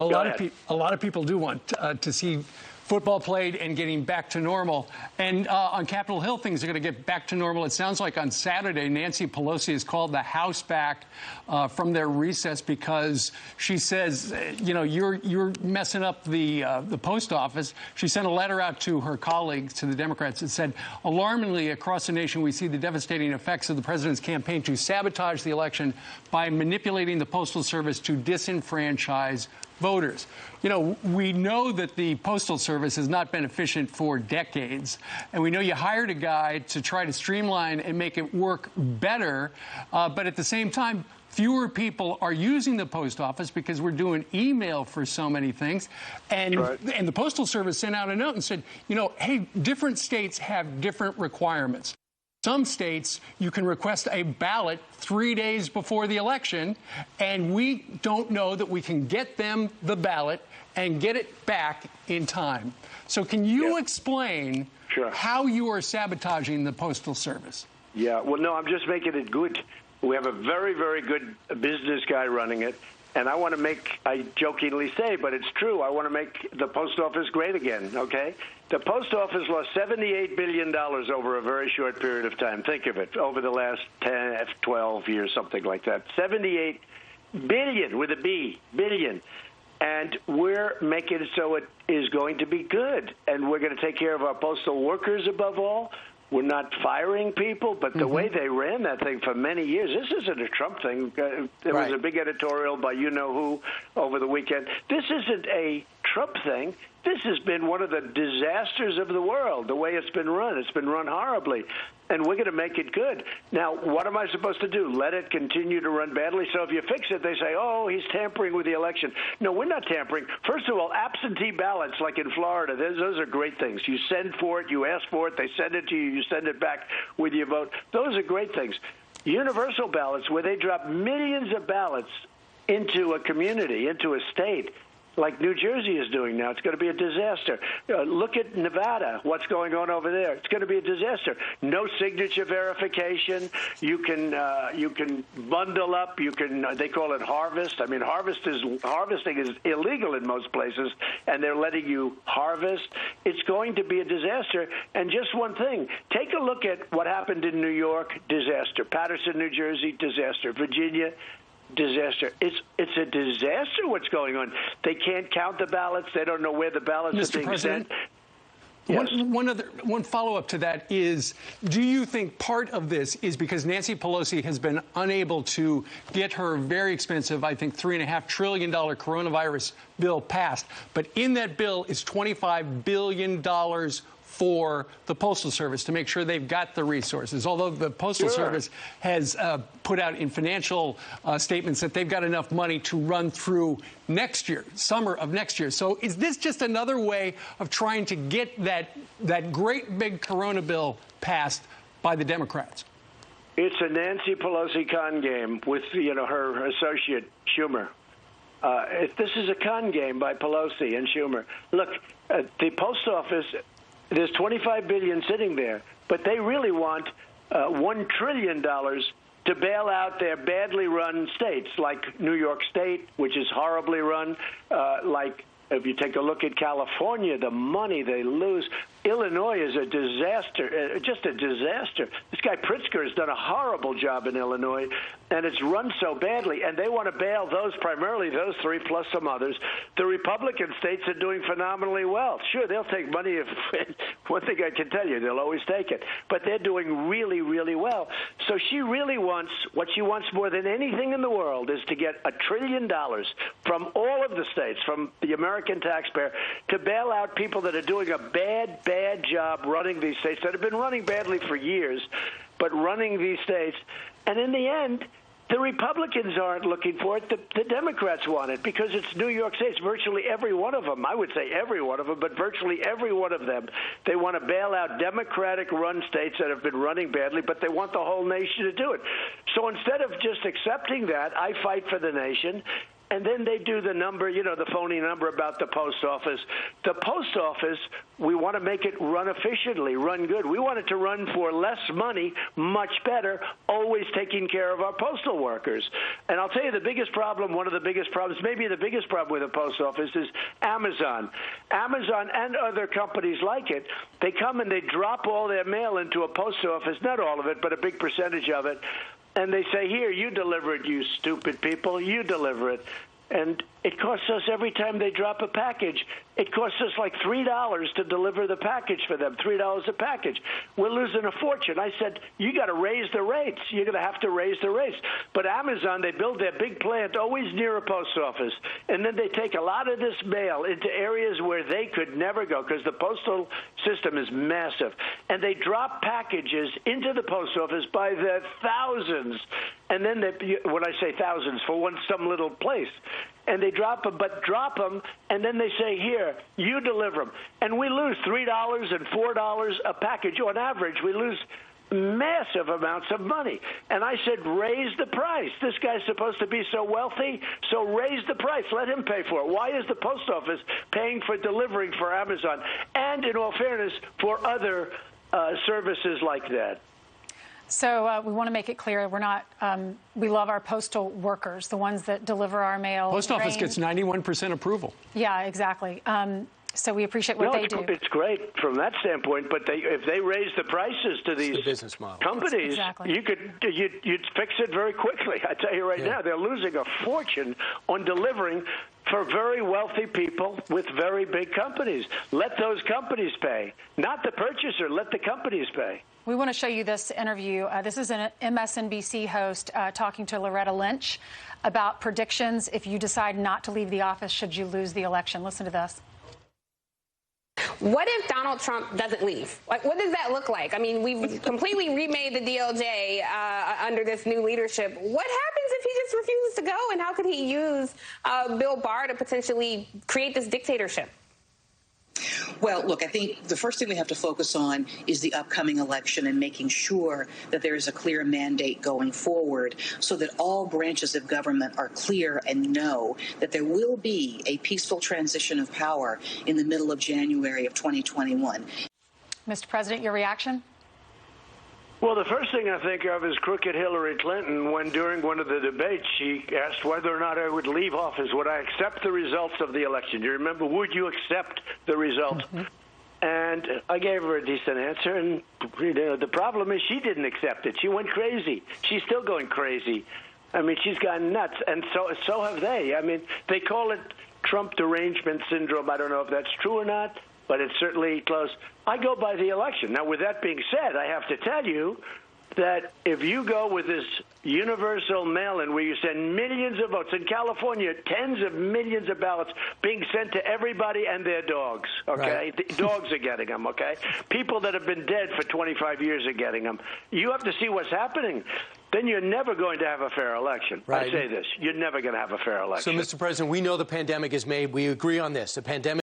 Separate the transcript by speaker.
Speaker 1: A lot of people do want to see football played and getting back to normal. And on Capitol Hill, things are going to get back to normal. It sounds like on Saturday, Nancy Pelosi has called the House back from their recess because she says, you know, you're messing up the post office. She sent a letter out to her colleagues, to the Democrats, that said, alarmingly, across the nation, we see the devastating effects of the president's campaign to sabotage the election by manipulating the Postal Service to disenfranchise voters. You know, we know that the Postal Service has not been efficient for decades, and we know you hired a guy to try to streamline and make it work better, but at the same time, fewer people are using the post office because we're doing email for so many things. And, and the Postal Service sent out a note and said, you know, hey, different states have different requirements. Some states, you can request a ballot 3 days before the election, and we don't know that we can get them the ballot and get it back in time. So can you explain how you are sabotaging the Postal Service?
Speaker 2: Yeah, well, no, I'm just making it good. We have a very, very good business guy running it. And I want to make, I jokingly say, but it's true, I want to make the post office great again, okay? The post office lost $78 billion over a very short period of time. Think of it, over the last 10, 12 years, something like that. 78 billion, with a B, billion. And we're making it so it is going to be good. And we're going to take care of our postal workers above all. We're not firing people, but the way they ran that thing for many years, this isn't a Trump thing. There was a big editorial by you-know-who over the weekend. This isn't a Trump thing. This has been one of the disasters of the world, the way it's been run. It's been run horribly, and we're going to make it good. Now, what am I supposed to do? Let it continue to run badly? So if you fix it, they say, oh, he's tampering with the election. No, we're not tampering. First of all, absentee ballots, like in Florida, those are great things. You send for it, you ask for it, they send it to you, you send it back with your vote. Those are great things. Universal ballots, where they drop millions of ballots into a community, into a state, like New Jersey is doing now. It's going to be a disaster. Look at Nevada, what's going on over there. It's going to be a disaster. No signature verification. You can bundle up. You can, they call it harvest. I mean, harvesting is illegal in most places, and they're letting you harvest. It's going to be a disaster. And just one thing, take a look at what happened in New York, disaster. Paterson, New Jersey, disaster. Virginia, disaster. It's a disaster what's going on. They can't count the ballots. They don't know where the ballots are being sent.
Speaker 1: One follow-up to that is, do you think part of this is because Nancy Pelosi has been unable to get her very expensive, I think, $3.5 trillion coronavirus bill passed, but in that bill is $25 billion for the Postal Service to make sure they've got the resources, although the Postal Service has put out in financial statements that they've got enough money to run through next year, summer of next year. So is this just another way of trying to get that great big corona bill passed by the Democrats?
Speaker 2: It's a Nancy Pelosi con game with, you know, her associate Schumer. This is a con game by Pelosi and Schumer. Look, the post office, there's $25 billion sitting there, but they really want $1 trillion to bail out their badly run states, like New York State, which is horribly run, like if you take a look at California, the money they lose. Illinois is a disaster, just a disaster. This guy Pritzker has done a horrible job in Illinois, and it's run so badly, and they want to bail those, primarily those three, plus some others. The Republican states are doing phenomenally well. Sure, they'll take money. One thing I can tell you, they'll always take it. But they're doing really, really well. So she really wants, what she wants more than anything in the world is to get $1 trillion from all of the states, from the American taxpayer, to bail out people that are doing a bad job running these states, that have been running badly for years, but running these states. And in the end, the Republicans aren't looking for it. The Democrats want it because it's New York State. It's virtually every one of them. I would say every one of them, but virtually every one of them. They want to bail out Democratic-run states that have been running badly, but they want the whole nation to do it. So instead of just accepting that, I fight for the nation. and then they do the number, the phony number about the post office. The post office, we want to make it run efficiently, run good. We want it to run for less money, much better, always taking care of our postal workers. And I'll tell you the biggest problem, one of the biggest problems, maybe the biggest problem with the post office is Amazon. Amazon and other companies like it, they come and they drop all their mail into a post office, not all of it, but a big percentage of it, and they say, here, you deliver it, you stupid people, you deliver it. And it costs us every time they drop a package. It costs us like $3 to deliver the package for them, $3 a package. We're losing a fortune. I said, you got to raise the rates. You're going to have to raise the rates. But Amazon, they build their big plant always near a post office, and then they take a lot of this mail into areas where they could never go because the postal system is massive. And they drop packages into the post office by the thousands. And then, when I say thousands, for some little place. And they drop them, and then they say, here, you deliver them. And we lose $3 and $4 a package. On average, we lose massive amounts of money. And I said, raise the price. This guy's supposed to be so wealthy, so raise the price. Let him pay for it. Why is the post office paying for delivering for Amazon? And in all fairness, for other services like that.
Speaker 3: So we want to make it clear we're not. We love our postal workers, the ones that deliver our mail.
Speaker 1: Post office gets 91% approval.
Speaker 3: Yeah, exactly. So we appriciate what they do.
Speaker 2: It's great from that standpoint, but if they raise the prices to these
Speaker 4: business model.
Speaker 2: companies,
Speaker 3: Exactly.
Speaker 2: you'd fix it very quickly. I tell you right now, they're losing a fortune on delivering for very wealthy people with very big companies. Let those companies pay, not the purchaser. Let the companies pay.
Speaker 3: We want to show you this interview. This is an MSNBC host talking to Loretta Lynch about predictions if you decide not to leave the office should you lose the election. Listen to this.
Speaker 5: What if Donald Trump doesn't leave? Like, what does that look like? I mean, we've completely remade the DOJ under this new leadership. What happens if he just refuses to go? And how could he use Bill Barr to potentially create this dictatorship?
Speaker 6: Well, look, I think the first thing we have to focus on is the upcoming election and making sure that there is a clear mandate going forward so that all branches of government are clear and know that there will be a peaceful transition of power in the middle of January of 2021.
Speaker 3: Mr. President, your reaction?
Speaker 2: Well, the first thing I think of is crooked Hillary Clinton when during one of the debates she asked whether or not I would leave office. Would I accept the results of the election? Do you remember? Would you accept the results? Mm-hmm. And I gave her a decent answer, and the problem is she didn't accept it. She went crazy. She's still going crazy. I mean, she's gone nuts, and so have they. I mean, they call it Trump derangement syndrome. I don't know if that's true or not, but it's certainly close. I go by the election. Now, with that being said, I have to tell you that if you go with this universal mail-in where you send millions of votes, in California, tens of millions of ballots being sent to everybody and their dogs, okay? Right. The dogs are getting them, okay? People that have been dead for 25 years are getting them. You have to see what's happening. Then you're never going to have a fair election. Right. I say this. You're never going to have a fair election.
Speaker 4: So, Mr. President, we know the pandemic is made. We agree on this. The pandemic